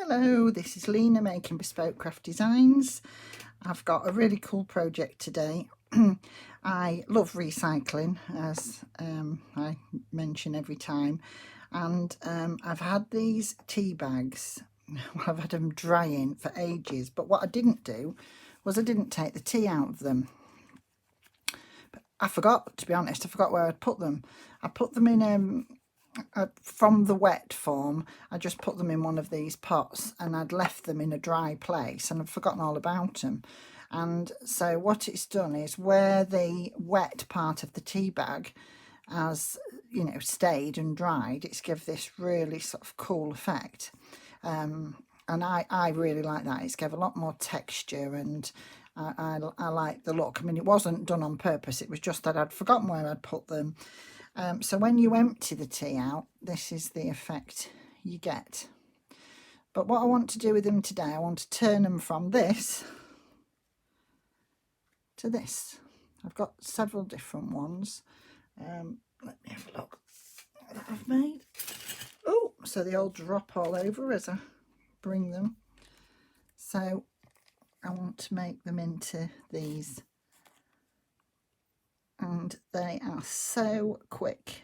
Hello, this is Lena making Bespoke Craft Designs. I've got a really cool project today. I love recycling, as I mention every time, and I've had these tea bags. Well, I've had them drying for ages, but what I didn't do was I didn't take the tea out of them. But I forgot, to be honest, I forgot where I'd put them. I put them in from the wet form. I just put them in one of these pots and I'd left them in a dry place and I'd forgotten all about them. And so what it's done is where the wet part of the tea bag has, you know, stayed and dried, it's give this really sort of cool effect. And I really like that. It's give a lot more texture, and I like the look. I mean, it wasn't done on purpose, it was just that I'd forgotten where I'd put them. So when you empty the tea out, this is the effect you get. But what I want to do with them today, I want to turn them from this to this. I've got several different ones. Let me have a look that I've made. Oh, so they all drop all over as I bring them. So I want to make them into these. And they are so quick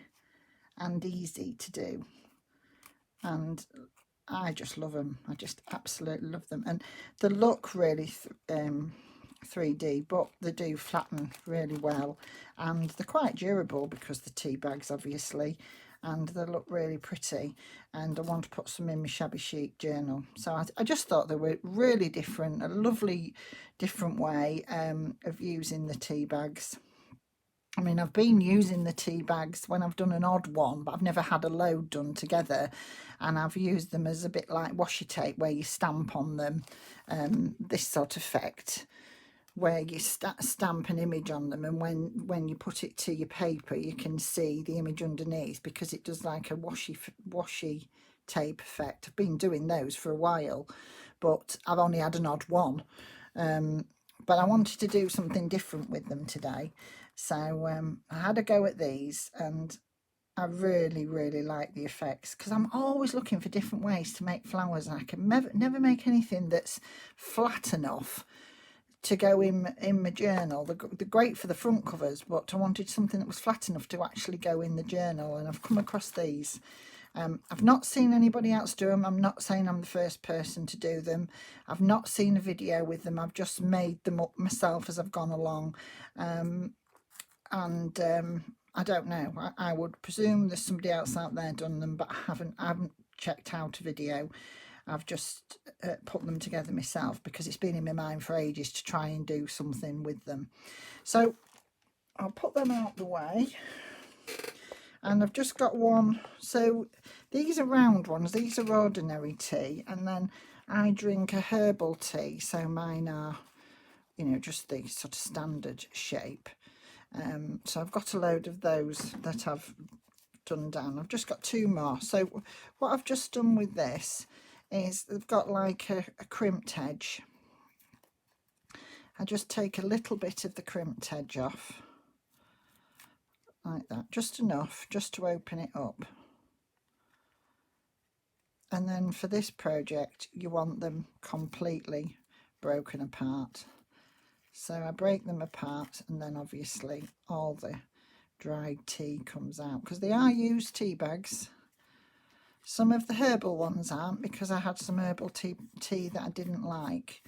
and easy to do, and I just love them. I just absolutely love them, and they look really 3D, but they do flatten really well, and they're quite durable because the tea bags obviously, and they look really pretty. And I want to put some in my shabby chic journal, so I just thought they were really different, a lovely different way of using the tea bags. I mean, I've been using the tea bags when I've done an odd one, but I've never had a load done together. And I've used them as a bit like washi tape, where you stamp on them, this sort of effect, where you stamp an image on them. And when you put it to your paper, you can see the image underneath, because it does like a washi tape effect. I've been doing those for a while, but I've only had an odd one. But I wanted to do something different with them today. So I had a go at these, and I really like the effects, because I'm always looking for different ways to make flowers. I can never make anything that's flat enough to go in my journal. They're great for the front covers, but I wanted something that was flat enough to actually go in the journal, and I've come across these. I've not seen anybody else do them. I'm not saying I'm the first person to do them. I've not seen a video with them. I've just made them up myself as I've gone along. I don't know. I would presume there's somebody else out there done them, but I haven't checked out a video. I've just put them together myself because it's been in my mind for ages to try and do something with them. So I'll put them out the way. And I've just got one. So these are round ones. These are ordinary tea. And then I drink a herbal tea. So mine are, you know, just the sort of standard shape. So I've got a load of those that I've done down. I've just got two more. So what I've just done with this is they've got like a crimped edge. I just take a little bit of the crimped edge off, like that, just enough, just to open it up. And then for this project, you want them completely broken apart. So I break them apart, and then obviously all the dried tea comes out, because they are used tea bags. Some of the herbal ones aren't, because I had some herbal tea that I didn't like.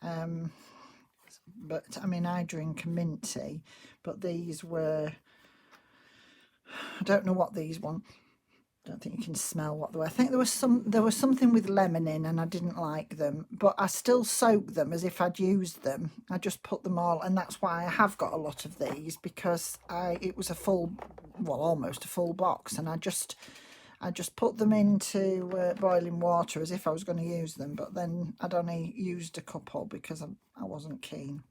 But I mean, I drink a mint tea, but these were, I don't know what these one. I don't think you can smell what they were. I think there was something with lemon in, and I didn't like them, but I still soaked them as if I'd used them. I just put them all, and that's why I have got a lot of these, because it was a full, well, almost a full box, and I just put them into boiling water as if I was going to use them, but then I'd only used a couple because I wasn't keen.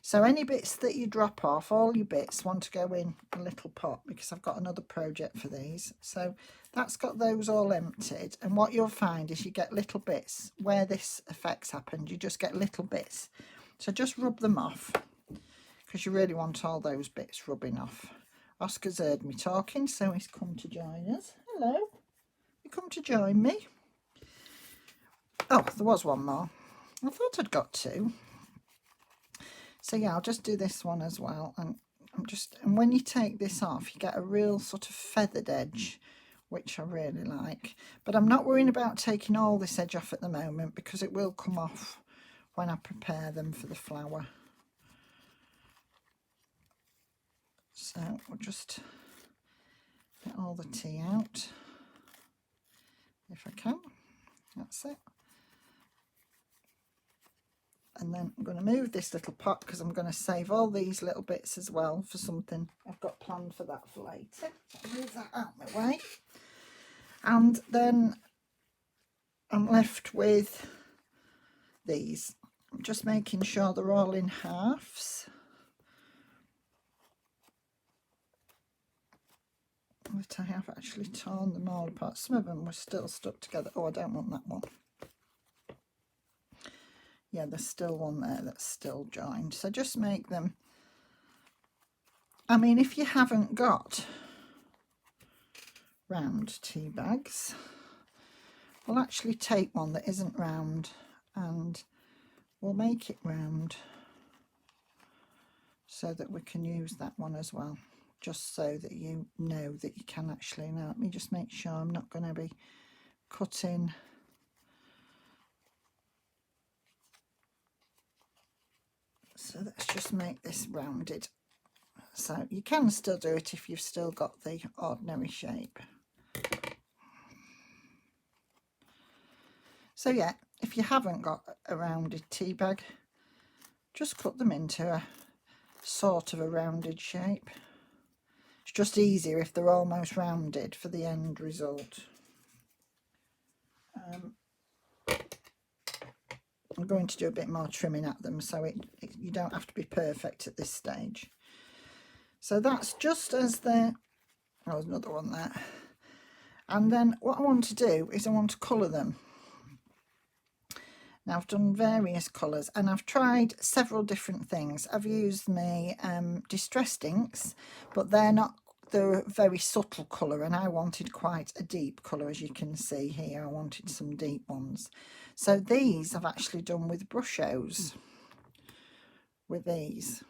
So any bits that you drop off, all your bits want to go in a little pot, because I've got another project for these. So that's got those all emptied, and what you'll find is you get little bits where this effect's happened. You just get little bits, so just rub them off, because you really want all those bits rubbing off. Oscar's heard me talking, so he's come to join us. Hello, you come to join me. Oh, there was one more. I thought I'd got two. So yeah, I'll just do this one as well. And and when you take this off, you get a real sort of feathered edge, which I really like. But I'm not worrying about taking all this edge off at the moment because it will come off when I prepare them for the flower. So we'll just get all the tea out if I can. That's it. And then I'm going to move this little pot because I'm going to save all these little bits as well for something I've got planned for that for later. So I'll move that out of my way. And then I'm left with these. I'm just making sure they're all in halves. But I have actually torn them all apart. Some of them were still stuck together. Oh, I don't want that one. Yeah, there's still one there that's still joined. So just make them. I mean, if you haven't got round tea bags, we'll actually take one that isn't round and we'll make it round so that we can use that one as well, just so that you know that you can actually. Now let me just make sure I'm not going to be cutting so let's just make this rounded. So you can still do it if you've still got the ordinary shape. So yeah, if you haven't got a rounded tea bag, just cut them into a sort of a rounded shape. It's just easier if they're almost rounded for the end result. I'm going to do a bit more trimming at them so you don't have to be perfect at this stage. So that's just as the, oh, there's another one there. And then what I want to do is I want to colour them. Now I've done various colours and I've tried several different things. I've used my distressed inks, but they're a very subtle colour and I wanted quite a deep colour, as you can see here. I wanted some deep ones. So these I've actually done with brushos, with these.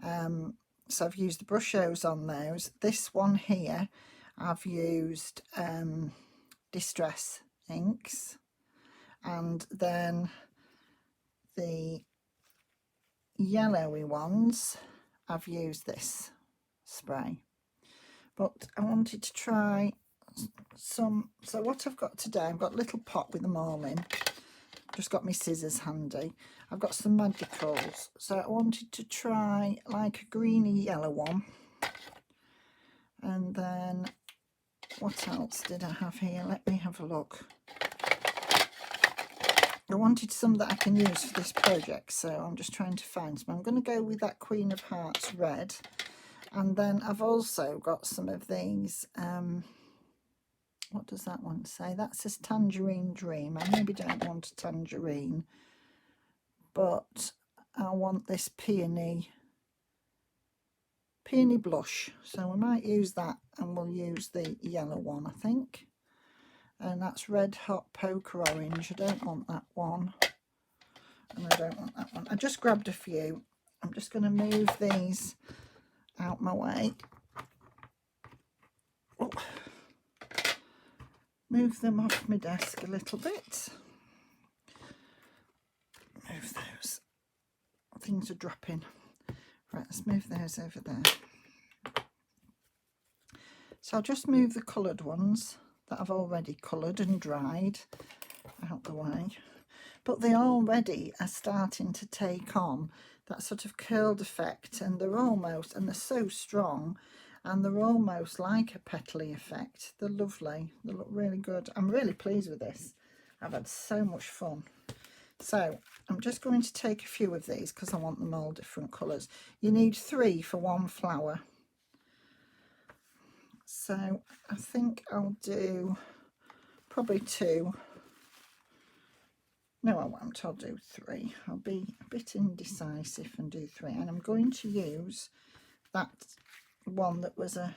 So I've used the brushos on those. This one here I've used distress inks, and then the yellowy ones I've used this spray. But I wanted to try some, so what I've got today, I've got a little pot with them all in. Just got my scissors handy. I've got some Madricals, so I wanted to try like a greeny yellow one. And then what else did I have here? Let me have a look. I wanted some that I can use for this project, so I'm just trying to find some. I'm going to go with that Queen of Hearts red. And then I've also got some of these, what does that one say? That says Tangerine Dream. I maybe don't want a tangerine, but I want this peony blush. So we might use that, and we'll use the yellow one, I think. And that's Red Hot Poker Orange. I don't want that one. And I don't want that one. I just grabbed a few. I'm just going to move these out my way. Oh. Move them off my desk a little bit. Move those. Things are dropping. Right, let's move those over there. So I'll just move the coloured ones that I've already coloured and dried out the way. But they already are starting to take on that sort of curled effect, and they're so strong, and they're almost like a petally effect. They're lovely. They look really good. I'm really pleased with this. I've had so much fun. So I'm just going to take a few of these because I want them all different colours. You need 3 for one flower. So I think I'll do probably 2. No, I won't. I'll do 3. I'll be a bit indecisive and do 3. And I'm going to use that one that was a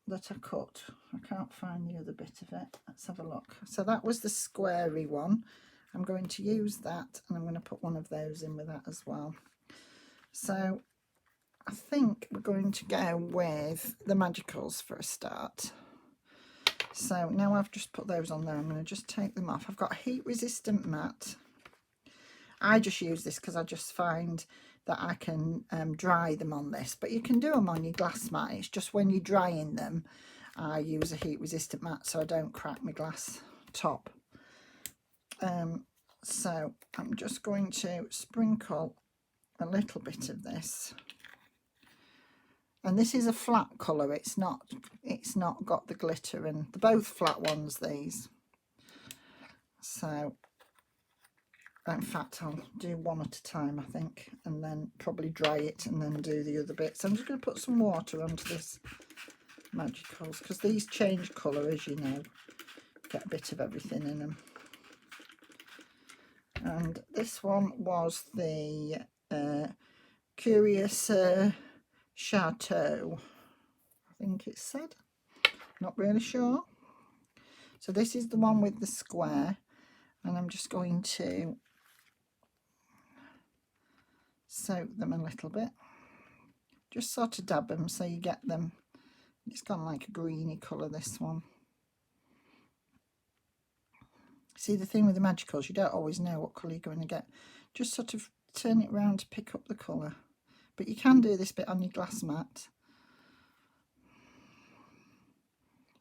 that I cut. I can't find the other bit of it. Let's have a look. So that was the squarey one. I'm going to use that, and I'm going to put one of those in with that as well. So I think we're going to go with the Magicals for a start. So now I've just put those on there, I'm going to just take them off. I've got a heat resistant mat. I just use this because I just find that I can dry them on this, but you can do them on your glass mat. It's just when you're drying them, I use a heat resistant mat so I don't crack my glass top. So I'm just going to sprinkle a little bit of this, and this is a flat colour. It's not got the glitter, and they're both flat ones, these. So in fact I'll do one at a time, I think, and then probably dry it and then do the other bits. I'm just going to put some water onto this Magicals because these change colour, as you know, get a bit of everything in them. And this one was the Curious Chateau, I think it said, not really sure. So this is the one with the square, and I'm just going to soak them a little bit, just sort of dab them so you get them. It's gone like a greeny colour, this one. See, the thing with the Magicals, you don't always know what colour you're going to get. Just sort of turn it round to pick up the colour. But you can do this bit on your glass mat.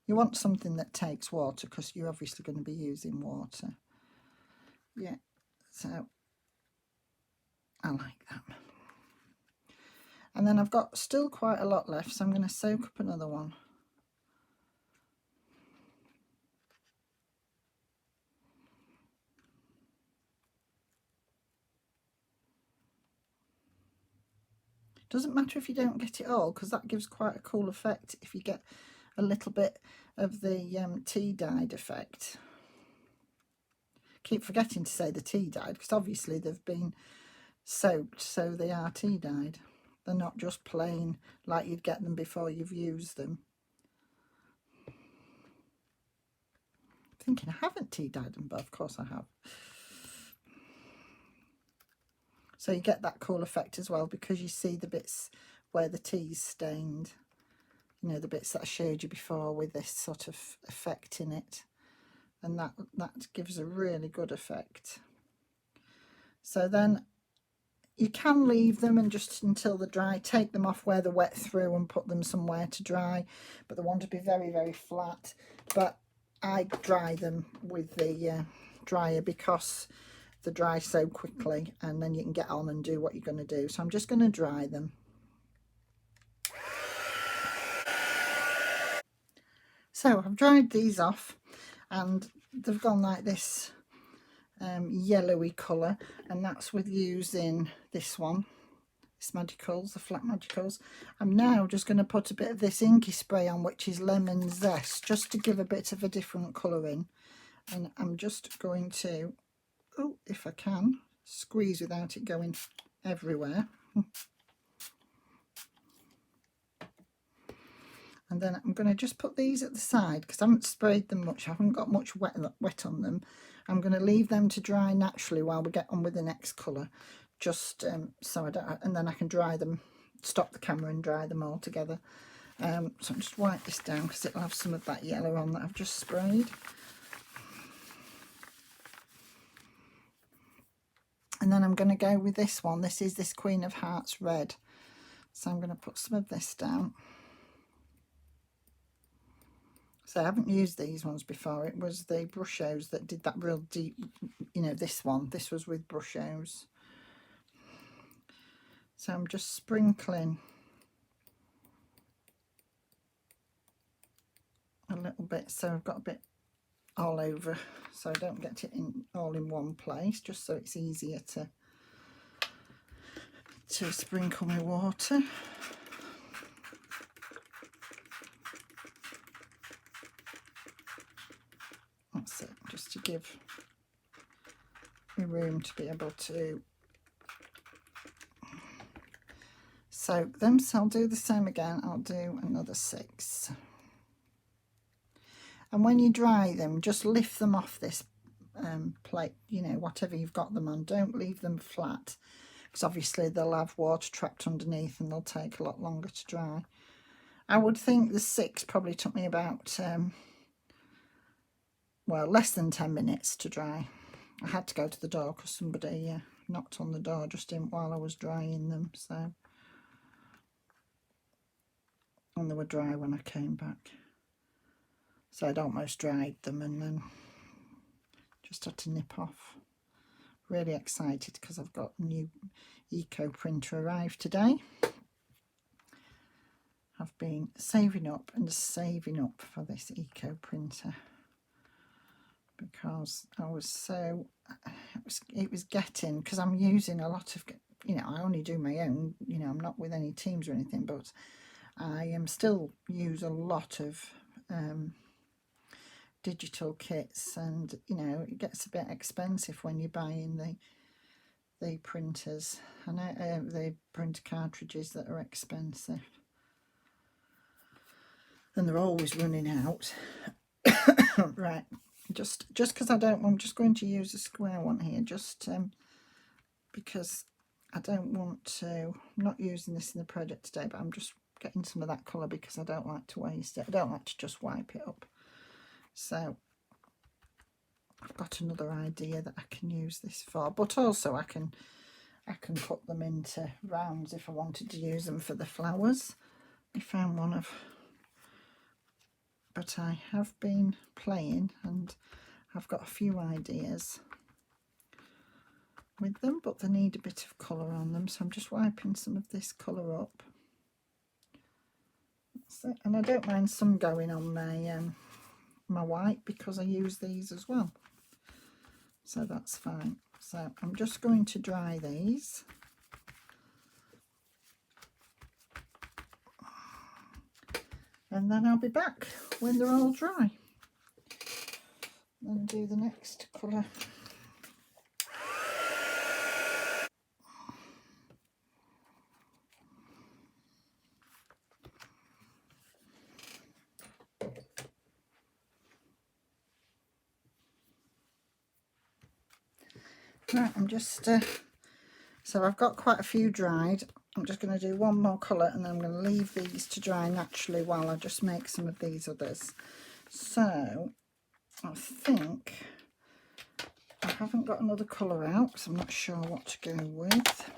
You want something that takes water because you're obviously going to be using water. Yeah, so I like that. And then I've got still quite a lot left, so I'm going to soak up another one. Doesn't matter if you don't get it all, because that gives quite a cool effect if you get a little bit of the tea dyed effect. Keep forgetting to say the tea dyed, because obviously they've been soaked, so they are tea dyed. They're not just plain like you'd get them before you've used them. Thinking I haven't tea dyed them, but of course I have. So you get that cool effect as well, because you see the bits where the tea's stained. You know, the bits that I showed you before with this sort of effect in it. And that gives a really good effect. So then you can leave them and just until they're dry, take them off where they're wet through and put them somewhere to dry. But they want to be very, very flat. But I dry them with the dryer because they dry so quickly, and then you can get on and do what you're going to do. So I'm just going to dry them. So I've dried these off, and they've gone like this yellowy colour, and that's with using this one, this Magicals, the flat Magicals. I'm now just going to put a bit of this inky spray on, which is lemon zest, just to give a bit of a different colour in. And I'm just going to, oh, if I can, squeeze without it going everywhere. And then I'm going to just put these at the side because I haven't sprayed them much. I haven't got much wet on them. I'm going to leave them to dry naturally while we get on with the next colour. Just so I don't, and then I can dry them, stop the camera and dry them all together. So I'll just wipe this down because it'll have some of that yellow on that I've just sprayed. And then I'm going to go with this one. This is this Queen of Hearts red. So I'm going to put some of this down. So I haven't used these ones before. It was the Brushos that did that real deep, you know, this one. This was with Brushos. So I'm just sprinkling a little bit, so I've got a bit all over, so I don't get it all in one place, just so it's easier to sprinkle my water. That's it, just to give me room to be able to soak them. So I'll do the same again. I'll do another 6. And when you dry them, just lift them off this plate, you know, whatever you've got them on. Don't leave them flat, because obviously they'll have water trapped underneath and they'll take a lot longer to dry. I would think the 6 probably took me about, well, less than 10 minutes to dry. I had to go to the door because somebody knocked on the door just in while I was drying them, so, and they were dry when I came back. So I'd almost dried them and then just had to nip off. Really excited because I've got a new eco printer arrived today. I've been saving up and saving up for this eco printer because I was so, it was getting, because I'm using a lot of, you know, I only do my own, you know, I'm not with any teams or anything, but I am still use a lot of digital kits, and you know, it gets a bit expensive when you're buying the printers, and the printer cartridges that are expensive, and they're always running out. Right, just because I don't, I'm just going to use a square one here, just because I don't want to, I'm not using this in the project today, but I'm just getting some of that colour because I don't like to waste it. I don't like to just wipe it up. So I've got another idea that I can use this for, but also I can cut them into rounds if I wanted to use them for the flowers. I found one of, but I have been playing and I've got a few ideas with them, but they need a bit of colour on them, so I'm just wiping some of this colour up. That's it. And I don't mind some going on my my white because I use these as well, so that's fine. So I'm just going to dry these. And then I'll be back when they're all dry and do the next colour. Right, I'm just, so I've got quite a few dried. I'm just going to do one more colour and then I'm going to leave these to dry naturally while I just make some of these others. So I think I haven't got another colour out, so I'm not sure what to go with.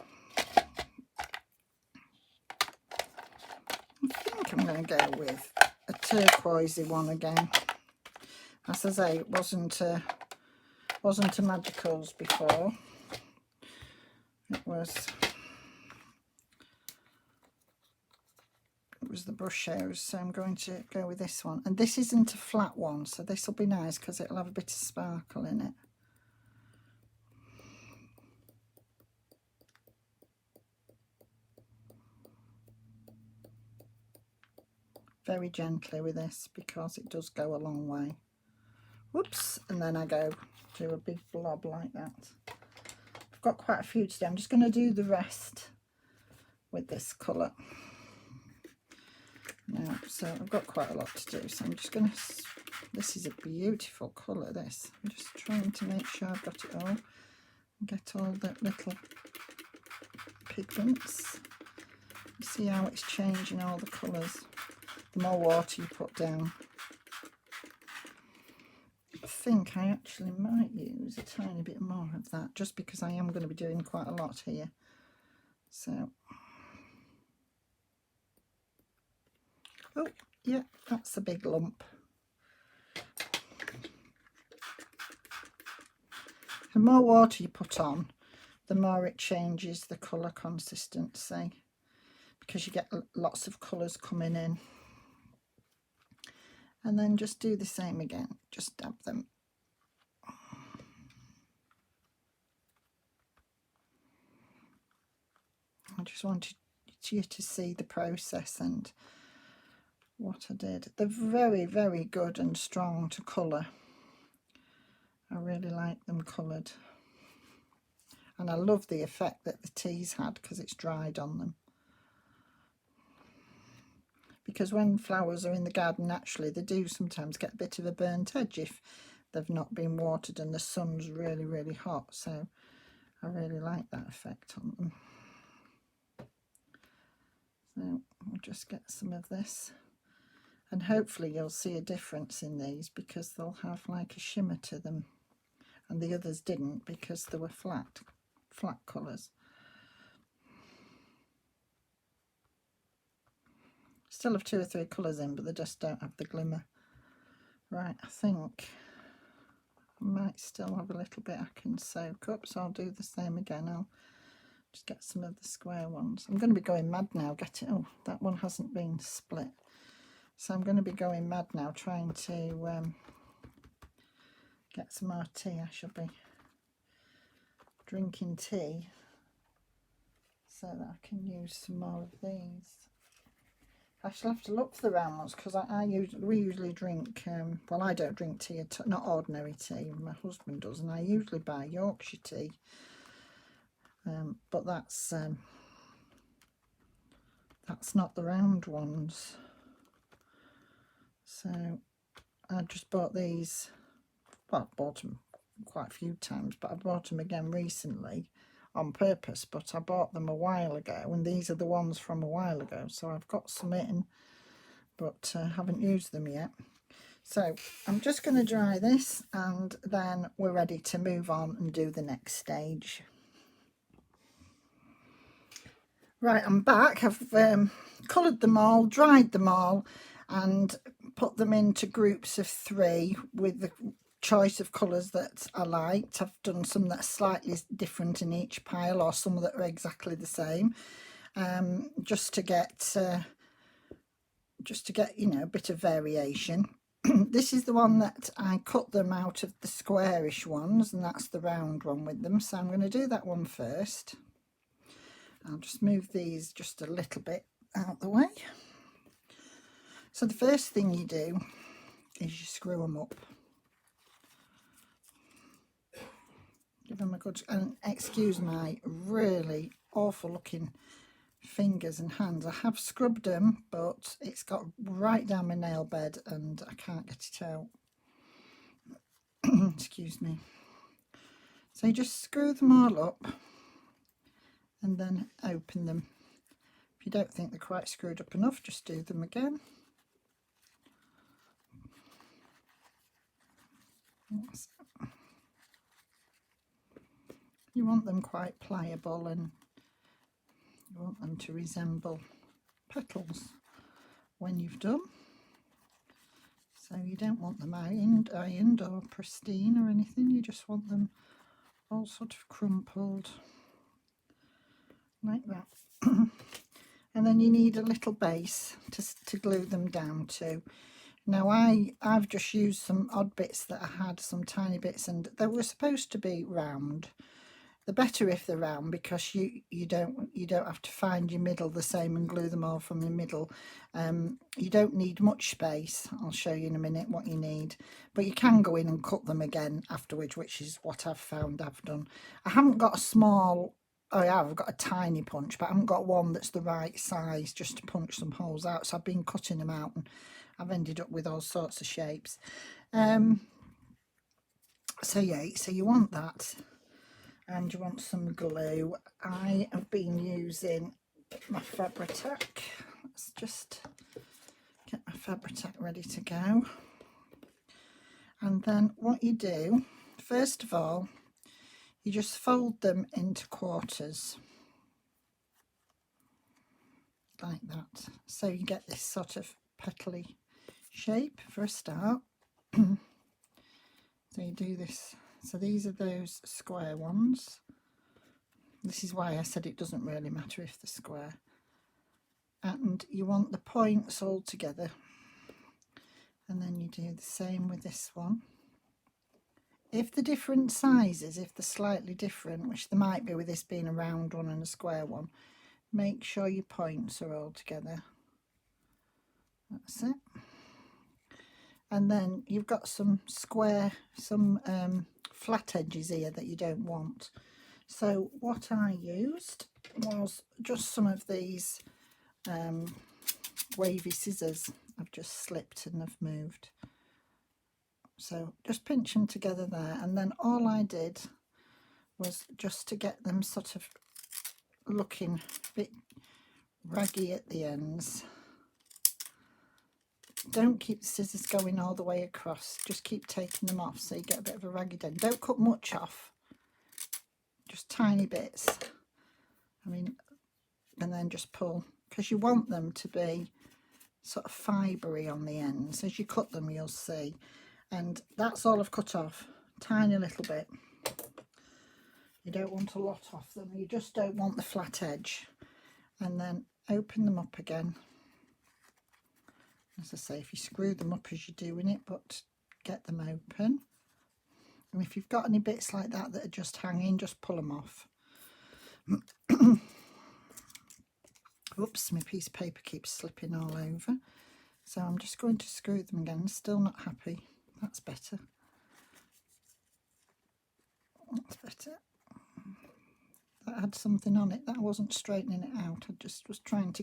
I think I'm going to go with a turquoisey one again. As I say, it wasn't a Magicals before. It was the brush shows, so I'm going to go with this one. And this isn't a flat one, so this will be nice because it'll have a bit of sparkle in it. Very gently with this because it does go a long way. Whoops, and then I go do a big blob like that. I've got quite a few today. I'm just going to do the rest with this colour. Now, so I've got quite a lot to do, so I'm just going to, this is a beautiful colour, this. I'm just trying to make sure I've got it all, and get all the little pigments. You see how it's changing all the colours, the more water you put down. I think I actually might use a tiny bit more of that, just because I am going to be doing quite a lot here. So, oh yeah, that's a big lump. The more water you put on, the more it changes the colour consistency, because you get lots of colours coming in. And then just do the same again, just dab them. I just wanted you to see the process and what I did. They're very, very good and strong to colour. I really like them coloured. And I love the effect that the tea's had because it's dried on them. because when flowers are in the garden naturally, they do sometimes get a bit of a burnt edge if they've not been watered and the sun's really hot. So I really like that effect on them. So we'll just get some of this, and hopefully you'll see a difference in these because they'll have like a shimmer to them, and the others didn't because they were flat colours. Still have 2 or 3 colours in, but they just don't have the glimmer. Right, I think I might still have a little bit I can soak up, so I'll do the same again. I'll just get some of the square ones. I'm going to be going mad now. Oh, that one hasn't been split. So I'm going to be going mad now trying to get some more tea. I shall be drinking tea so that I can use some more of these. I shall have to look for the round ones because we usually drink, well, I don't drink tea, not ordinary tea, my husband does, and I usually buy Yorkshire tea, but that's not the round ones. So I just bought these, well, I bought them quite a few times, but I bought them again recently on purpose, but I bought them a while ago, and these are the ones from a while ago, so I've got some in, but haven't used them yet. So I'm just going to dry this, and then we're ready to move on and do the next stage. Right, I'm back. I've coloured them all, dried them all, and put them into groups of 3 with the choice of colours that I liked. I've done some that are slightly different in each pile, or some that are exactly the same, just to get you know, a bit of variation. This is the one that I cut them out of the squarish ones, and that's the round one with them, so I'm going to do that one first. I'll just move these just a little bit out the way. So the first thing you do is you screw them up. Give them a good, and excuse my really awful looking fingers and hands. I have scrubbed them, but it's got right down my nail bed and I can't get it out. Excuse me. So you just screw them all up and then open them. If you don't think they're quite screwed up enough, just do them again. You want them quite pliable, and you want them to resemble petals when you've done. So you don't want them ironed or pristine or anything, you just want them all sort of crumpled like that. And then you need a little base to glue them down to. Now I've just used some odd bits that I had, some tiny bits, and they were supposed to be round. The better if they're round, because you don't have to find your middle the same and glue them all from the middle. You don't need much space. I'll show you in a minute what you need, but you can go in and cut them again afterwards, which is what I've found I've done. I haven't got a small, oh yeah, I've got a tiny punch, but I haven't got one that's the right size just to punch some holes out, so I've been cutting them out and I've ended up with all sorts of shapes. So yeah, so you want that. And you want some glue. I have been using my Fabri-Tac. Let's just get my Fabri-Tac ready to go. And then what you do, first of all, you just fold them into quarters like that. So you get this sort of petally shape for a start. So you do this. So these are those square ones. This is why I said it doesn't really matter if they're square. And you want the points all together. And then you do the same with this one. If they're different sizes, if they're slightly different, which they might be with this being a round one and a square one, make sure your points are all together. That's it. And then you've got some square, some flat edges here that you don't want. So what I used was just some of these wavy scissors have just slipped and have moved. So just pinch them together there, and then all I did was just to get them sort of looking a bit raggy at the ends. Don't keep the scissors going all the way across, just keep taking them off so you get a bit of a ragged end. Don't cut much off, just tiny bits. I mean, and then just pull, because you want them to be sort of fibery on the ends. As you cut them, you'll see. And that's all I've cut off, tiny little bit. You don't want a lot off them, you just don't want the flat edge. And then open them up again. As I say, if you screw them up as you're doing it, but get them open. And if you've got any bits like that that are just hanging, just pull them off. Oops, my piece of paper keeps slipping all over. So I'm just going to screw them again. Still not happy. That's better. That's better. That had something on it. That wasn't straightening it out. I just was trying to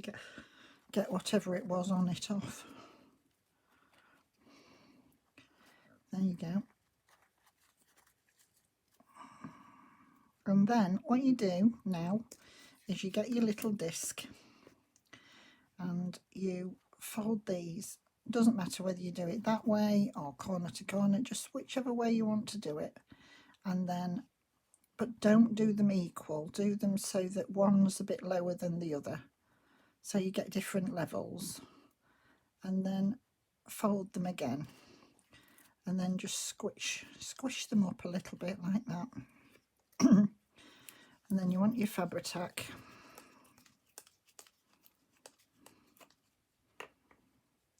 get whatever it was on it off. There you go. And then what you do now is you get your little disc and you fold these. It doesn't matter whether you do it that way or corner to corner, just whichever way you want to do it. And then, but don't do them equal, do them so that one's a bit lower than the other, so you get different levels. And then fold them again, and then just squish them up a little bit like that. And then you want your Fabri-Tac.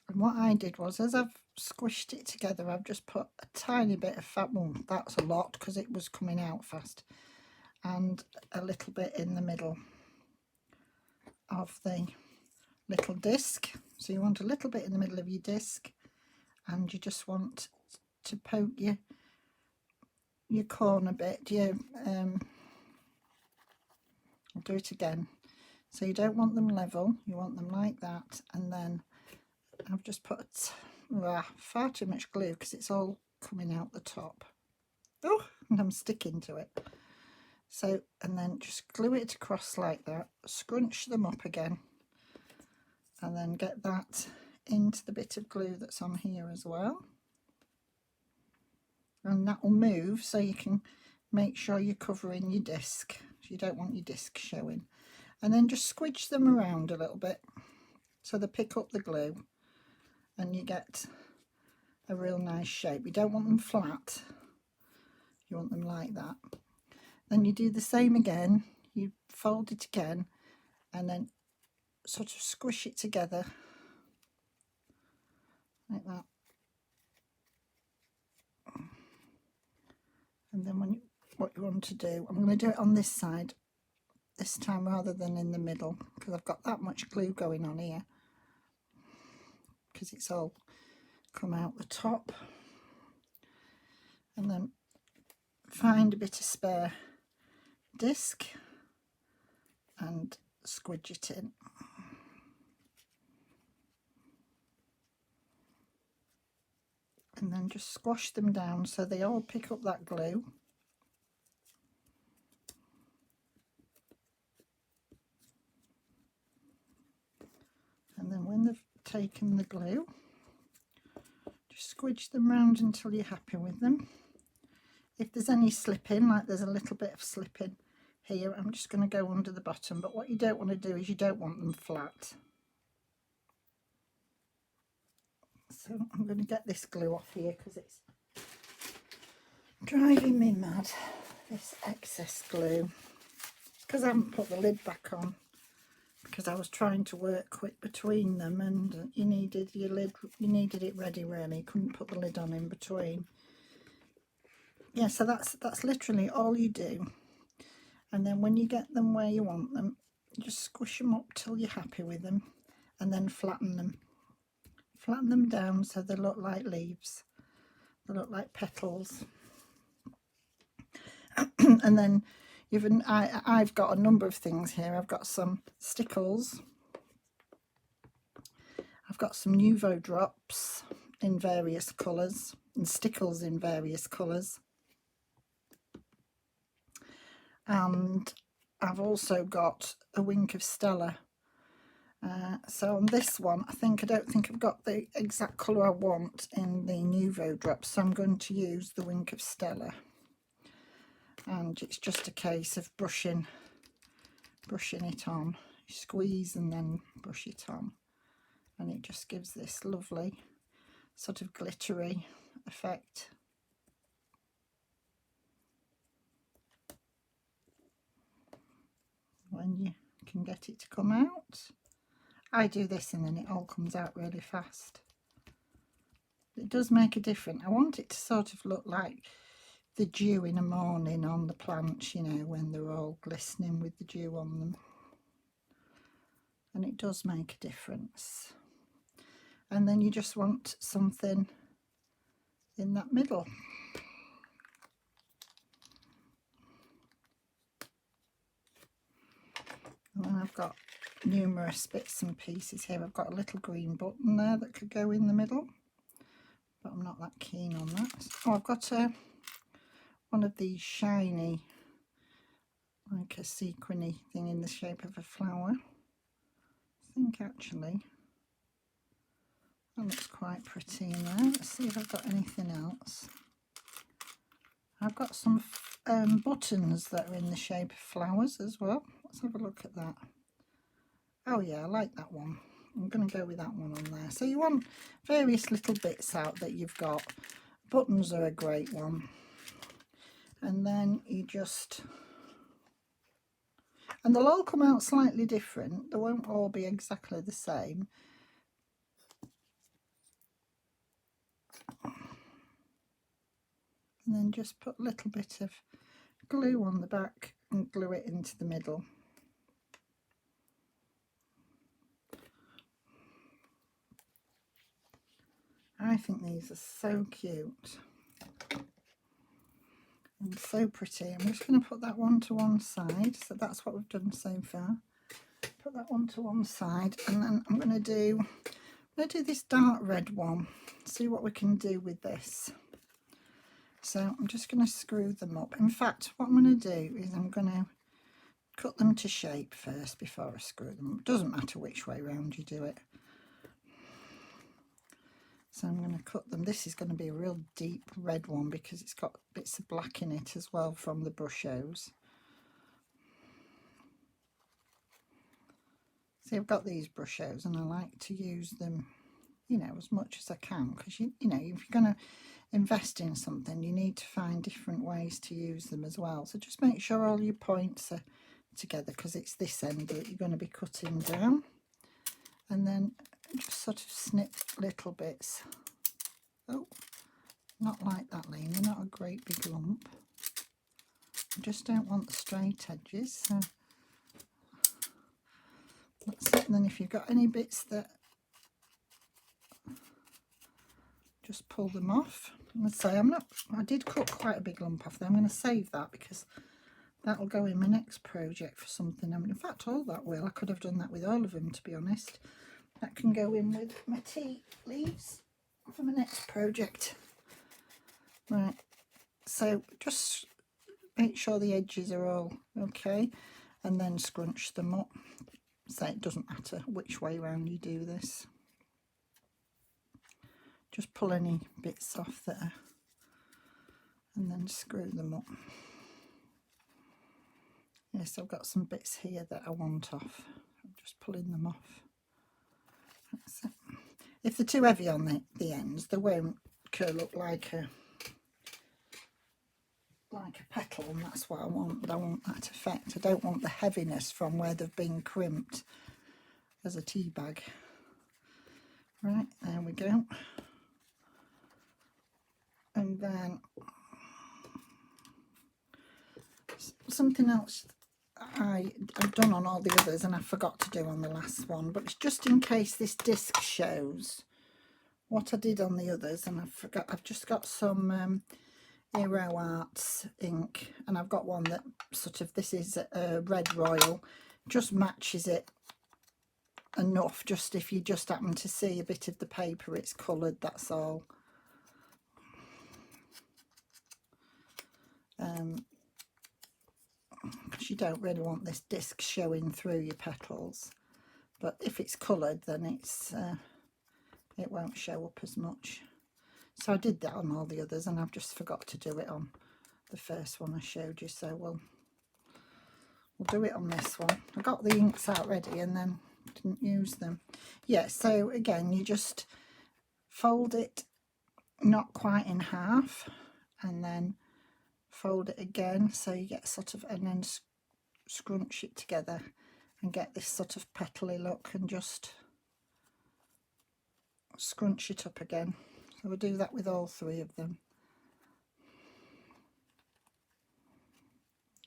And what I did was, as I've squished it together, I've just put a tiny bit of well, that's a lot because it was coming out fast, and a little bit in the middle of the little disc. So you want a little bit in the middle of your disc, and you just want to poke your corner bit. I'll do it again. So you don't want them level, you want them like that. And then I've just put far too much glue because it's all coming out the top. Oh, and I'm sticking to it. So, and then just glue it across like that, scrunch them up again, and then get that into the bit of glue that's on here as well. And that will move so you can make sure you're covering your disc. You don't want your disc showing. And then just squidge them around a little bit so they pick up the glue and you get a real nice shape. You don't want them flat, you want them like that. Then you do the same again, you fold it again and then sort of squish it together like that. And then what you want to do, I'm going to do it on this side this time rather than in the middle, because I've got that much glue going on here because it's all come out the top. And then find a bit of spare disc and squidge it in. And then just squash them down so they all pick up that glue. And then when they've taken the glue, just squidge them round until you're happy with them. If there's any slipping, like there's a little bit of slipping here, I'm just going to go under the bottom. But what you don't want to do is you don't want them flat. So I'm going to get this glue off here because it's driving me mad, this excess glue. It's because I haven't put the lid back on, because I was trying to work quick between them, and you needed your lid, you needed it ready really, you couldn't put the lid on in between. Yeah, so that's literally all you do. And then when you get them where you want them, just squish them up till you're happy with them, and then flatten them. Flatten them down so they look like leaves, they look like petals. And then I've got a number of things here. I've got some stickles, I've got some Nuvo drops in various colours and stickles in various colours. And I've also got a Wink of Stella. So on this one, I don't think I've got the exact colour I want in the Nuvo drops, so I'm going to use the Wink of Stella. And it's just a case of brushing it on. You squeeze and then brush it on, and it just gives this lovely sort of glittery effect. When you can get it to come out. I do this and then it all comes out really fast. It does make a difference. I want it to sort of look like the dew in a morning on the plants, you know, when they're all glistening with the dew on them. And it does make a difference. And then you just want something in that middle. And then I've got numerous bits and pieces here. I've got a little green button there that could go in the middle, but I'm not that keen on that. Oh, I've got one of these shiny, like a sequiny thing in the shape of a flower. I think actually that looks quite pretty in there. Let's see if I've got anything else. I've got some buttons that are in the shape of flowers as well. Let's have a look at that. Oh yeah, I like that one. I'm going to go with that one on there. So you want various little bits out that you've got. Buttons are a great one. And then you just... And they'll all come out slightly different. They won't all be exactly the same. And then just put a little bit of glue on the back and glue it into the middle. I think these are so cute and so pretty. I'm just going to put that one to one side. So that's what we've done so far. Put that one to one side, and then I'm going to do this dark red one. See what we can do with this. So I'm just going to screw them up. In fact, what I'm going to do is I'm going to cut them to shape first before I screw them. It doesn't matter which way round you do it. So I'm going to cut them. This is going to be a real deep red one because it's got bits of black in it as well from the brushos. See, I've got these brushos and I like to use them, you know, as much as I can, because you know, if you're going to invest in something, you need to find different ways to use them as well. So just make sure all your points are together, because it's this end that you're going to be cutting down, and then just sort of snip little bits. Oh, not like that, Lena, not a great big lump. I just don't want the straight edges, so that's it. And then if you've got any bits that, just pull them off. I'd say I did cut quite a big lump off there. I'm going to save that because that'll go in my next project for something. I mean, in fact, all that will. I could have done that with all of them, to be honest. That can go in with my tea leaves for my next project. Right, so just make sure the edges are all okay, and then scrunch them up. So it doesn't matter which way around you do this. Just pull any bits off there and then screw them up. Yes, I've got some bits here that I want off. I'm just pulling them off. That's it. If they're too heavy on the ends, they won't curl up like a petal, and that's what I want. But I want that effect. I don't want the heaviness from where they've been crimped as a tea bag. Right, there we go. And then something else I've done on all the others and I forgot to do on the last one, but it's just in case this disc shows what I did on the others, and I forgot. I've just got some Aero Arts ink, and I've got one that sort of, this is a red royal, just matches it enough, just if you just happen to see a bit of the paper it's coloured, that's all. Because you don't really want this disc showing through your petals, but if it's coloured then it won't show up as much. So I did that on all the others, and I've just forgot to do it on the first one I showed you, so we'll do it on this one. I got the inks out ready and then didn't use them. Yeah, so again, you just fold it not quite in half and then fold it again, so you get sort of, and then scrunch it together and get this sort of petally look, and just scrunch it up again. So we'll do that with all three of them.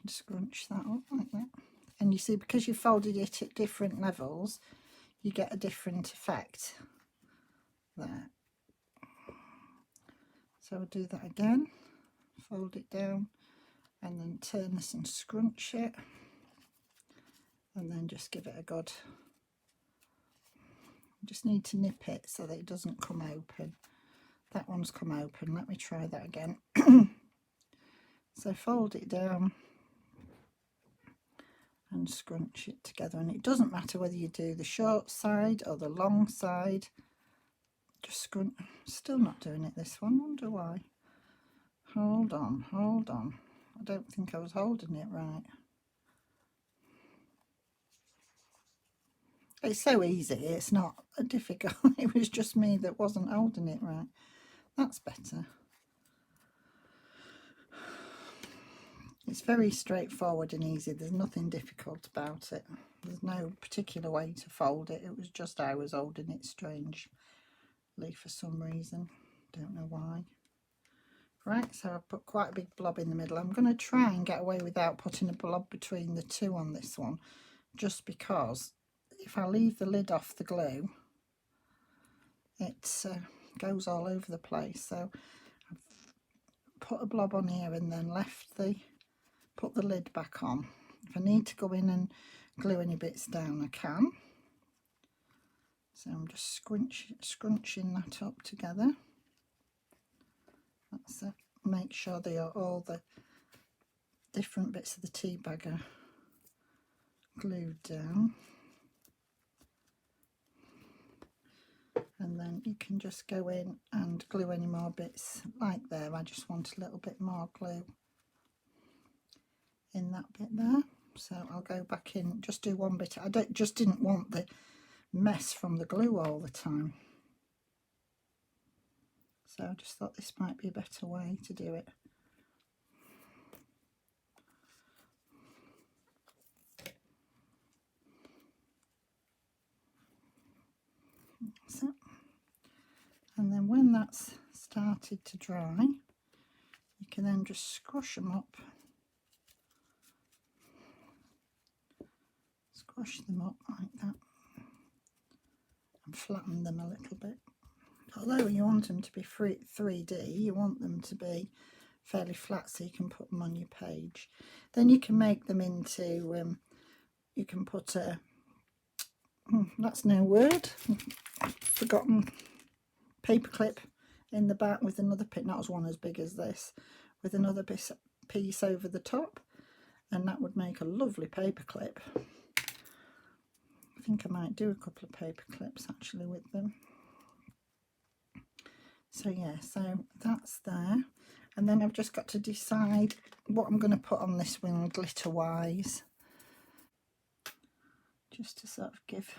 Scrunch that up like that, and you see, because you folded it at different levels, you get a different effect there. So we'll do that again, fold it down and then turn this and scrunch it, and then just give it a good, you just need to nip it so that it doesn't come open. That one's come open. Let me try that again. So fold it down and scrunch it together, and it doesn't matter whether you do the short side or the long side, just scrunch. Still not doing it, this one, wonder why. Hold on, I don't think I was holding it right. It's so easy, it's not difficult. It was just me that wasn't holding it right. That's better. It's very straightforward and easy. There's nothing difficult about it. There's no particular way to fold it. It was just I was holding it strangely for some reason. Don't know why. Right, so I've put quite a big blob in the middle. I'm going to try and get away without putting a blob between the two on this one, just because if I leave the lid off the glue, it goes all over the place. So I've put a blob on here and then put the lid back on. If I need to go in and glue any bits down, I can. So I'm just scrunching that up together. That's it. Make sure they are all the different bits of the tea bag are glued down. And then you can just go in and glue any more bits like there. I just want a little bit more glue in that bit there, so I'll go back in, just do one bit. I didn't want the mess from the glue all the time, so I just thought this might be a better way to do it. So, and then when that's started to dry, you can then just squash them up. Squash them up like that and flatten them a little bit. Although you want them to be 3D, you want them to be fairly flat so you can put them on your page. Then you can make them into, you can put a, that's no word, I've forgotten, paper clip in the back with another pin, not as one as big as this, with another piece over the top, and that would make a lovely paper clip. I think I might do a couple of paper clips actually with them. So yeah, so that's there, and then I've just got to decide what I'm going to put on this one glitter wise, just to sort of give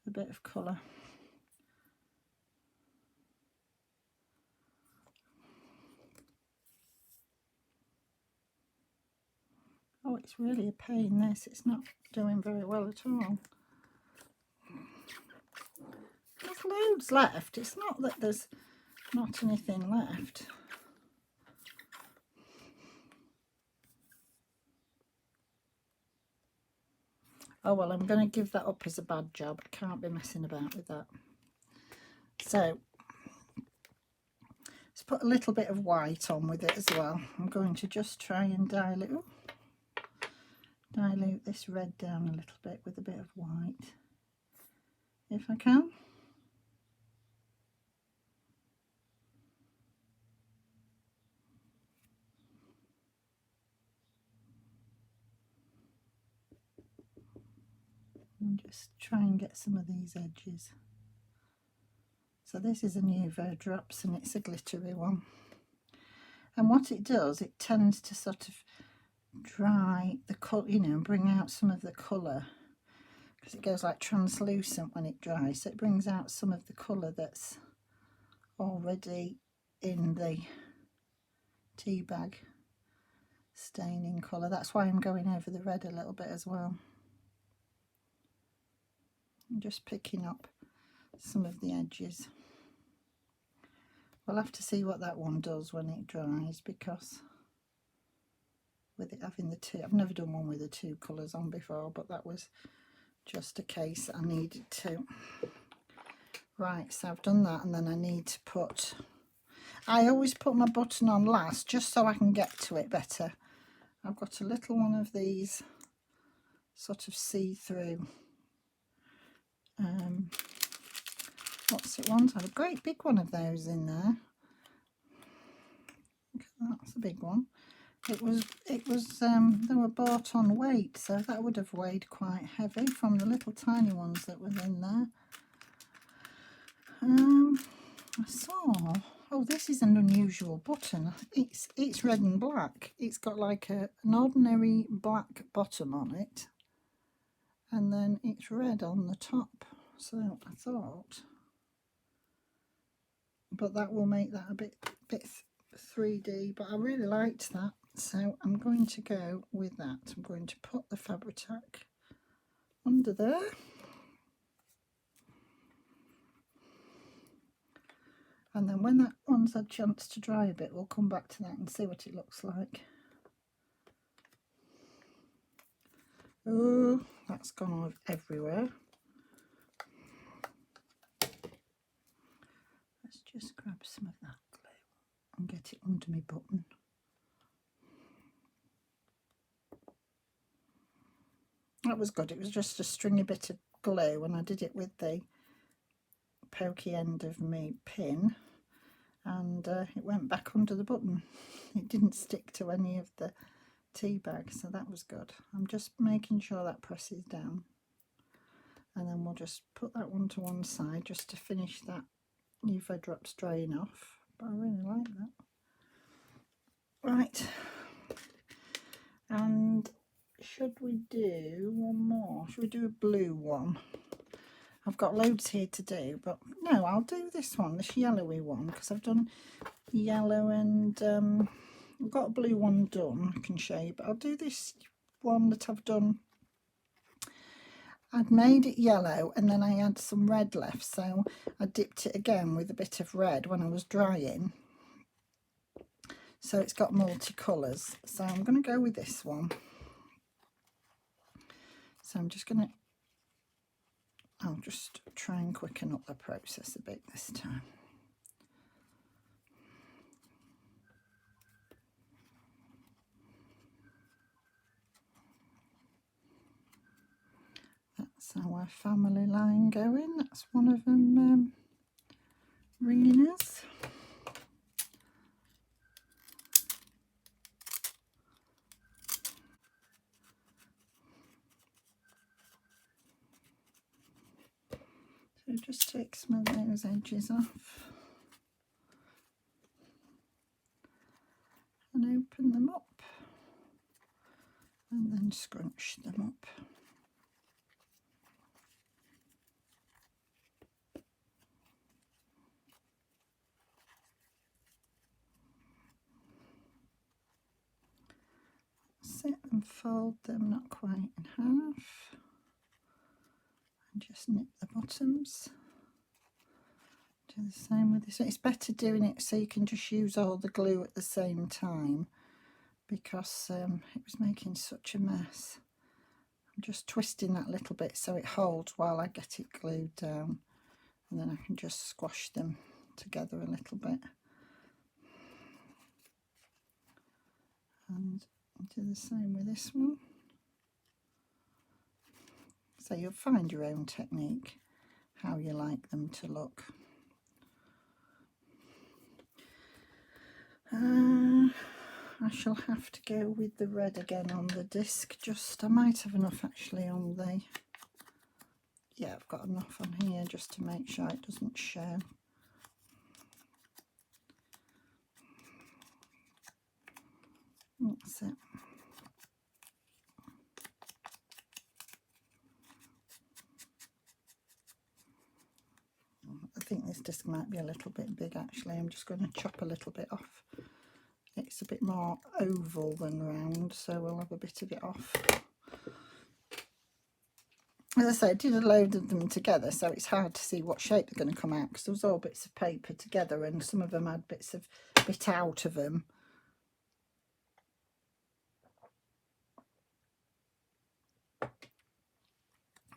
a bit of colour. Oh, it's really a pain, this, it's not doing very well at all. There's loads left, it's not that there's not anything left. Oh well, I'm going to give that up as a bad job, I can't be messing about with that. So let's put a little bit of white on with it as well. I'm going to just try and dilute this red down a little bit with a bit of white. if I can. And just try and get some of these edges. So this is a Nuvo Drops and it's a glittery one. And what it does, it tends to sort of dry the colour, you know, and bring out some of the colour, because it goes like translucent when it dries, so it brings out some of the colour that's already in the tea bag staining colour. That's why I'm going over the red a little bit as well. I'm just picking up some of the edges. We'll have to see what that one does when it dries, because with it having the two, I've never done one with the two colours on before, but that was just a case I needed to. Right, so I've done that, and then I need to put, I always put my button on last just so I can get to it better. I've got a little one of these sort of see-through what's it ones? I have a great big one of those in there. Okay, that's a big one. It was they were bought on weight, so that would have weighed quite heavy from the little tiny ones that were in there. I saw, oh, this is an unusual button. It's red and black. It's got like an ordinary black bottom on it, and then it's red on the top. So I thought, but that will make that a bit 3D, but I really liked that, so I'm going to go with that. I'm going to put the Fabri-Tac under there, and then when that one's had a chance to dry a bit, we'll come back to that and see what it looks like. Oh, that's gone on everywhere. Let's just grab some of that glue and get it under my button. That was good. It was just a stringy bit of glue, and I did it with the pokey end of my pin, and it went back under the button. It didn't stick to any of the tea bag, so that was good. I'm just making sure that presses down, and then we'll just put that one to one side just to finish that Nuvo Drops drying off. But I really like that. Right, and should we do one more? Should we do a blue one? I've got loads here to do, but no, I'll do this one, this yellowy one, because I've done yellow and I've got a blue one done, I can show you, but I'll do this one that I've done. I'd made it yellow and then I had some red left, so I dipped it again with a bit of red when I was drying. So it's got multicolours. So I'm going to go with this one. So I'm just going to, I'll just try and quicken up the process a bit this time. That's our family line going. That's one of them ringing us. So just take some of those edges off and open them up, and then scrunch them up. Sit and fold them not quite in half, and just nip the bottoms. Do the same with this. It's better doing it so you can just use all the glue at the same time, because it was making such a mess. I'm just twisting that little bit so it holds while I get it glued down, and then I can just squash them together a little bit. And do the same with this one. So you'll find your own technique how you like them to look. I shall have to go with the red again on the disc. Just, I might have enough actually on the, yeah, I've got enough on here just to make sure it doesn't show. That's it. I think this disc might be a little bit big actually. I'm just going to chop a little bit off. It's a bit more oval than round, so we'll have a bit of it off. As I say, I did a load of them together, so it's hard to see what shape they're going to come out because there was all bits of paper together and some of them had bit out of them.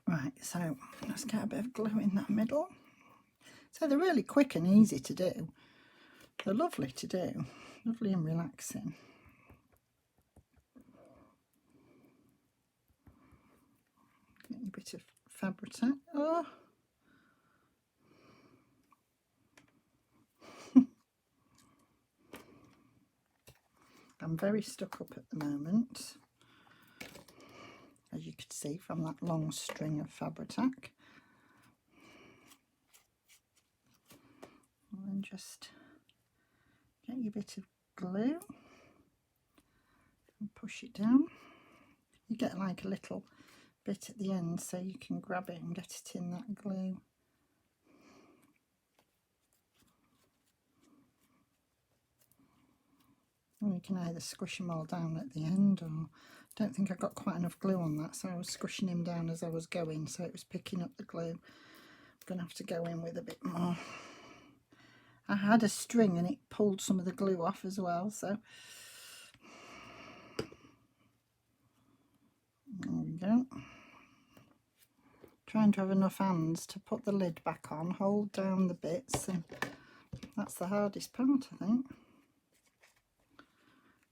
Right, so let's get a bit of glue in that middle. So they're really quick and easy to do. They're lovely to do, lovely and relaxing. Get a bit of fabric. Oh. I'm very stuck up at the moment, as you could see from that long string of Fabri-Tac. And then just get your bit of glue and push it down. You get like a little bit at the end so you can grab it and get it in that glue. And you can either squish them all down at the end, or I don't think I got quite enough glue on that, so I was squishing him down as I was going, so it was picking up the glue. I'm going to have to go in with a bit more. I had a string and it pulled some of the glue off as well, so there we go. Trying to have enough hands to put the lid back on, hold down the bits, and that's the hardest part, I think,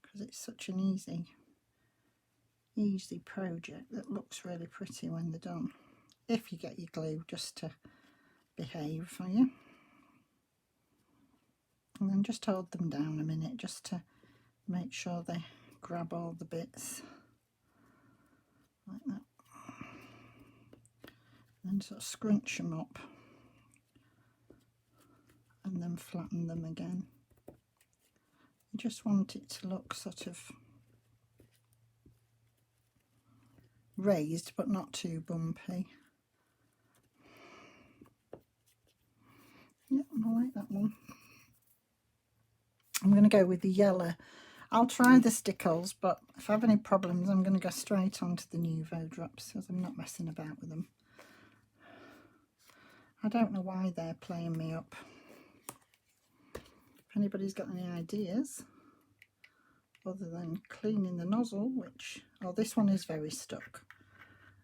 because it's such an easy project that looks really pretty when they're done, if you get your glue just to behave for you. And then just hold them down a minute just to make sure they grab all the bits like that, and sort of scrunch them up and then flatten them again. You just want it to look sort of raised but not too bumpy. Yeah, I like that one. I'm going to go with the yellow. I'll try the stickles, but if I have any problems I'm going to go straight onto the Nouveau drops because I'm not messing about with them. I don't know why they're playing me up. If anybody's got any ideas other than cleaning the nozzle, which, oh, this one is very stuck.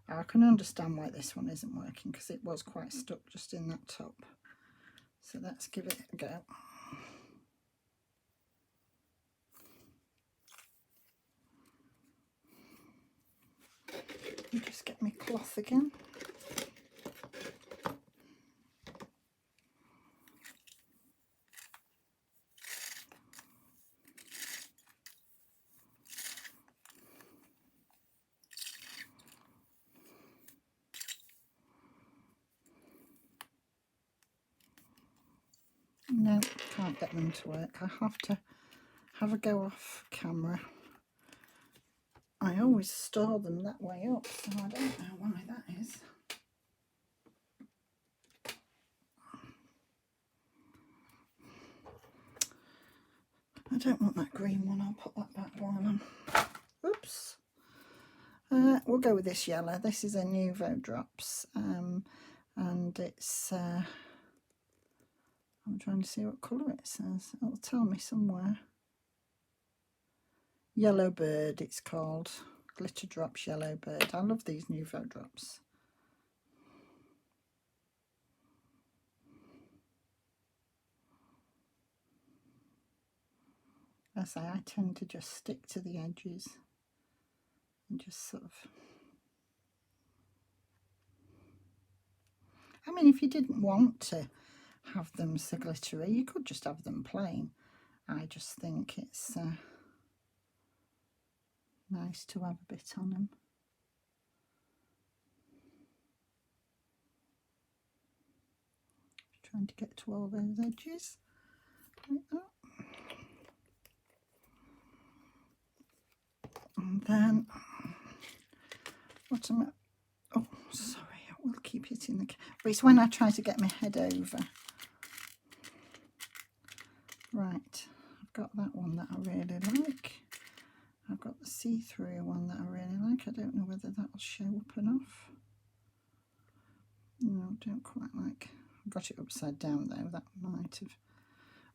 I can understand why this one isn't working because it was quite stuck just in that top. So let's give it a go. Just get my cloth again. No, can't get them to work. I have to have a go off camera. I always store them that way up, so I don't know why that is. I don't want that green one, I'll put that back while I'm... Oops. We'll go with this yellow. This is a Nouveau Drops, and it's... I'm trying to see what colour it says. It'll tell me somewhere. Yellow Bird it's called. Glitter Drops Yellow Bird. I love these Nouveau Drops. As I say, I tend to just stick to the edges and just sort of... I mean, if you didn't want to have them so glittery, you could just have them plain. I just think it's nice to have a bit on them. Trying to get to all those edges like that. And then what am I? Oh, sorry, I will keep hitting the. But it's when I try to get my head over. Right, I've got that one that I really like. I've got the see-through one that I really like. I don't know whether that will show up enough. No, don't quite like. I've got it upside down though. That might have.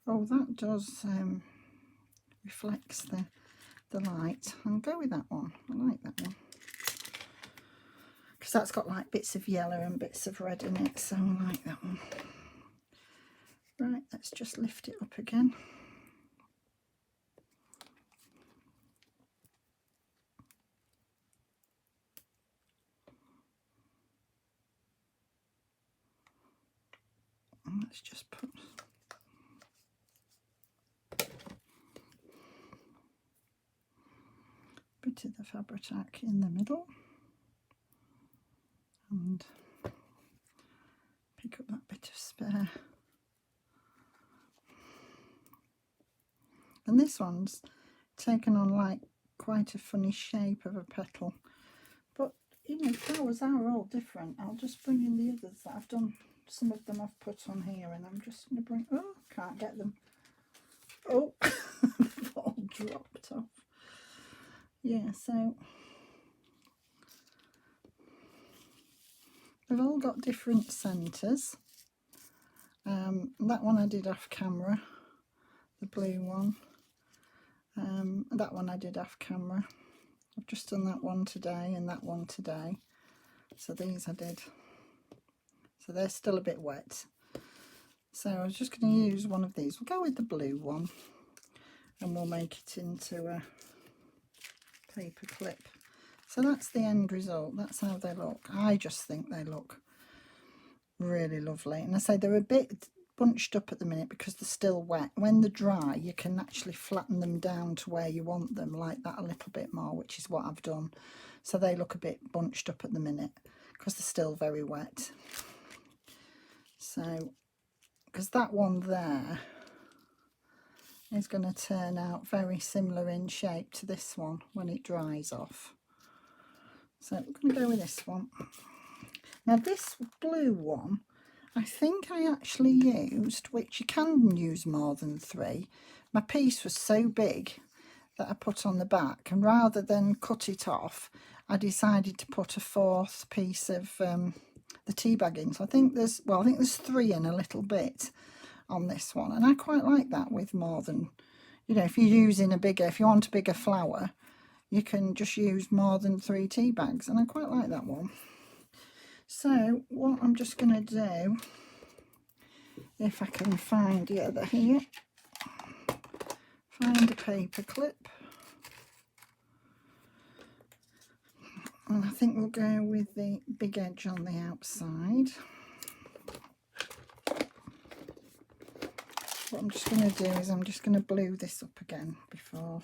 Oh, that does reflects the light. I'll go with that one. I like that one because that's got like bits of yellow and bits of red in it, so I like that one. Right, let's just lift it up again. And let's just put a bit of the Fabri-Tac in the middle and pick up that bit of spare. And this one's taken on like quite a funny shape of a petal, but you know, flowers are all different. I'll just bring in the others that I've done. Some of them I've put on here, and I'm just going to bring. Oh, can't get them. Oh, they've all dropped off. Yeah, so they've all got different centres. That one I did off camera, the blue one. That one I did off camera. I've just done that one today and that one today. So these I did. So they're still a bit wet. So I was just going to use one of these. We'll go with the blue one and we'll make it into a paper clip. So that's the end result. That's how they look. I just think they look really lovely. And I say they're a bit bunched up at the minute because they're still wet. When they're dry, you can actually flatten them down to where you want them, like that a little bit more, which is what I've done. So they look a bit bunched up at the minute because they're still very wet. So, because that one there is going to turn out very similar in shape to this one when it dries off. So I'm going to go with this one. Now this blue one, I think I actually used, which you can use more than 3. My piece was so big that I put on the back, and rather than cut it off, I decided to put a 4th piece of the tea bag in. So I think there's 3 and a little bit on this one, and I quite like that with more than, you know, if you're using if you want a bigger flower, you can just use more than 3 tea bags, and I quite like that one. So what I'm just going to do, if I can find, yeah, they're here, find a paper clip, and I think we'll go with the big edge on the outside. What I'm just going to do is I'm just going to blue this up again before.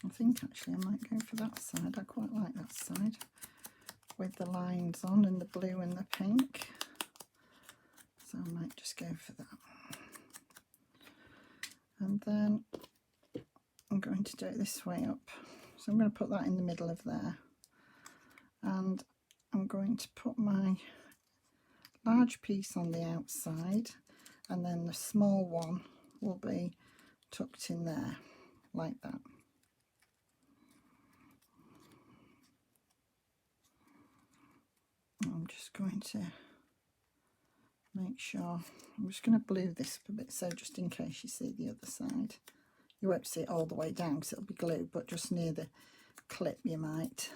I think actually I might go for that side. I quite like that side with the lines on and the blue and the pink. So I might just go for that. And then I'm going to do it this way up. So I'm going to put that in the middle of there. And I'm going to put my large piece on the outside, and then the small one will be tucked in there like that. I'm just going to make sure, I'm just going to blue this up a bit, so just in case you see the other side. You won't see it all the way down because it'll be glued, but just near the clip you might.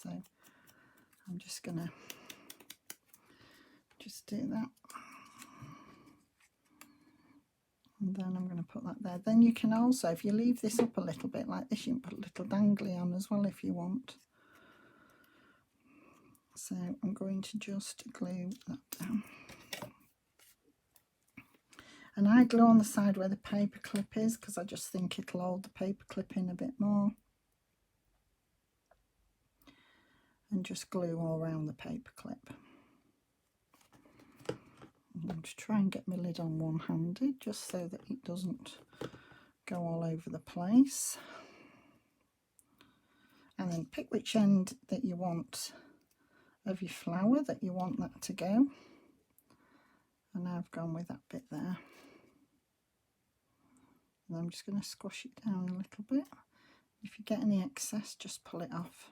So I'm just going to just do that. And then I'm going to put that there. Then you can also, if you leave this up a little bit like this, you can put a little dangly on as well if you want. So I'm going to just glue that down. And I glue on the side where the paper clip is because I just think it'll hold the paper clip in a bit more. And just glue all around the paper clip. I'm going to try and get my lid on one-handed just so that it doesn't go all over the place. And then pick which end that you want of your flower that you want that to go. And I've gone with that bit there. And I'm just going to squash it down a little bit. If you get any excess, just pull it off.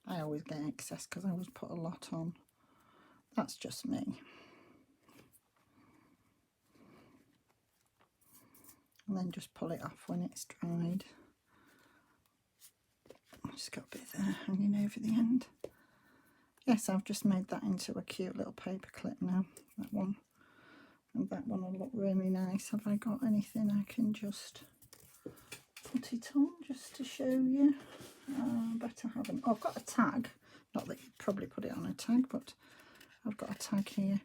I always get excess because I always put a lot on. That's just me. And then just pull it off when it's dried. I've just got a bit there hanging over the end. Yes, I've just made that into a cute little paper clip now. That one. And that one will look really nice. Have I got anything I can just put it on just to show you? But I haven't. Oh, I've got a tag. Not that you'd probably put it on a tag, but I've got a tag here.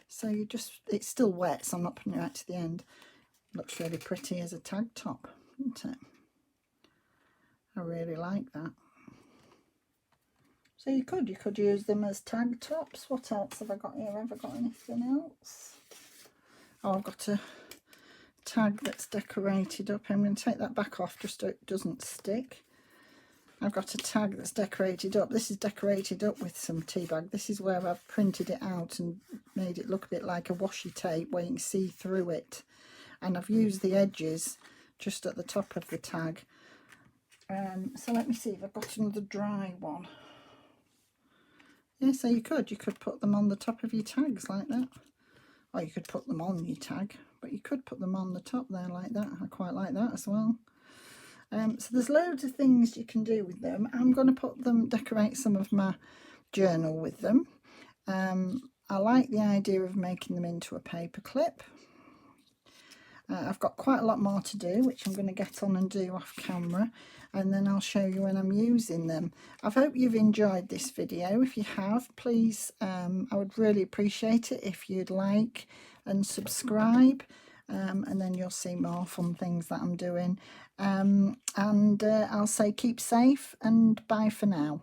So you just, it's still wet, so I'm not putting it right to the end. Looks really pretty as a tag top, doesn't it? I really like that. So you could use them as tag tops. What else have I got here? Have I got anything else? Oh, I've got a tag that's decorated up. I'm going to take that back off just so it doesn't stick. I've got a tag that's decorated up. This is decorated up with some tea bag. This is where I've printed it out and made it look a bit like a washi tape where you can see through it. And I've used the edges just at the top of the tag. So let me see if I've got another dry one. Yeah, so you could put them on the top of your tags like that. Or you could put them on your tag, but you could put them on the top there like that. I quite like that as well. So there's loads of things you can do with them. I'm going to decorate some of my journal with them. I like the idea of making them into a paper clip. I've got quite a lot more to do, which I'm going to get on and do off camera, and then I'll show you when I'm using them. I hope you've enjoyed this video. If you have, please, I would really appreciate it if you'd like and subscribe, and then you'll see more fun things that I'm doing. I'll say keep safe and bye for now.